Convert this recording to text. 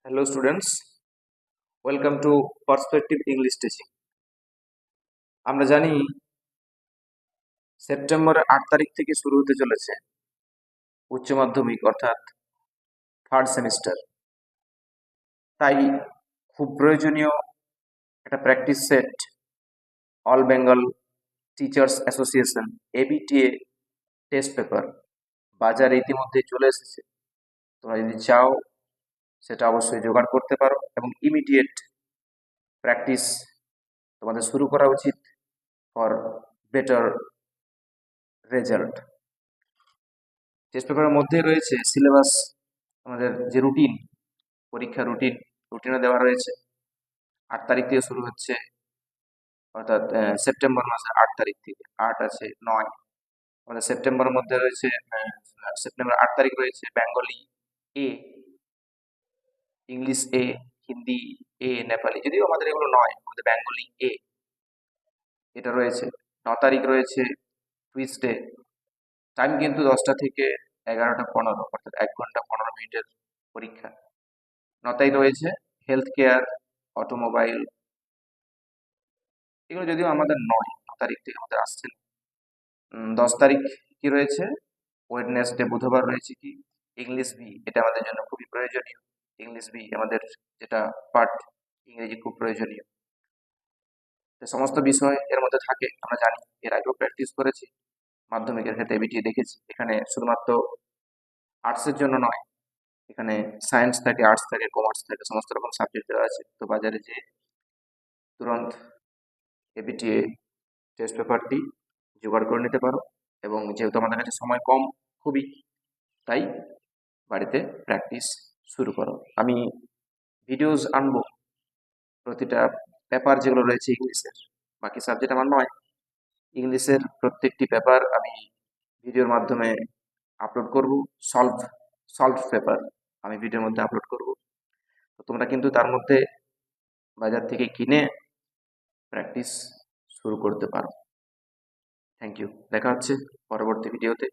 Hello students, welcome to Perspective English Teaching. আমরা জানি সেপ্টেম্বরের 8 তারিখ থেকে শুরু হতে চলেছে উচ্চ মাধ্যমিক অর্থাৎ থার্ড সেমিস্টার। তাই খুব প্রয়োজনীয় একটা practice set all Bengal teachers association ABTA test paper বাজারে ইতিমধ্যে চলে এসেছে। তোমরা যদি চাও সেটা অবশ্যই জোগাড় করতে পারো এবং ইমিডিয়েট প্র্যাকটিস তোমাদের শুরু করা উচিত ফর বেটার রেজাল্ট। টেস্ট পেপারের মধ্যে রয়েছে সিলেবাস, আমাদের যে রুটিন, পরীক্ষা রুটিনও দেওয়া রয়েছে। 8 তারিখ থেকে শুরু হচ্ছে, অর্থাৎ সেপ্টেম্বর মাসের 8 তারিখ থেকে। 8 আছে, 9, আমাদের সেপ্টেম্বরের মধ্যে রয়েছে। সেপ্টেম্বর 8 তারিখ রয়েছে Bengali A, English A, Hindi A, Nepali, যদিও আমাদের এগুলো নয়, আমাদের বেঙ্গলি A এটা রয়েছে। 9 তারিখ রয়েছে কুইজ ডে, টাইম কিন্তু 10টা থেকে 11টা 15, অর্থাৎ 1 ঘন্টা 15 মিনিটের পরীক্ষা। 9 তারিখ রয়েছে হেলথ কেয়ার, অটোমোবাইল, এগুলো যদিও আমাদের নয়, 9 তারিখ থেকে আমাদের আসছে না। 10 তারিখ কি রয়েছে, ওয়েডনেসডে, বুধবার রয়েছে কি ইংলিশ বি, এটা আমাদের জন্য খুবই প্রয়োজনীয়। ইংলিশ বি আমাদের যেটা পার্ট, ইংরেজি খুব প্রয়োজনীয়। তো সমস্ত বিষয় এর মধ্যে থাকে, আমরা জানি, এর আগেও প্র্যাকটিস করেছি, মাধ্যমিকের ক্ষেত্রে এবিটি দেখেছি। এখানে শুধুমাত্র আর্টসের জন্য নয়, এখানে সায়েন্স থাকে, আর্টস থাকে, কমার্স থাকে, সমস্ত রকম সাবজেক্ট দেওয়া আছে। তো বাজারে যে তুরন্ত এবিটিএ টেস্ট পেপারটি জোগাড় করে নিতে পারো, এবং যেহেতু আমাদের কাছে সময় কম খুবই, তাই বাড়িতে প্র্যাকটিস শুরু করো। আমি ভিডিওস আনবো প্রতিটা পেপার যেগুলো রয়েছে ইংলিশের, বাকি সাবজেক্ট আমার নয়, ইংলিশের প্রত্যেকটি পেপার আমি ভিডিওর মাধ্যমে আপলোড করব। সলভ পেপার আমি ভিডিওর মধ্যে আপলোড করব। তো তোমরা কিন্তু তার মধ্যে বাজার থেকে কিনে প্র্যাকটিস শুরু করতে পারো। থ্যাংক ইউ, দেখা হচ্ছে পরবর্তী ভিডিওতে।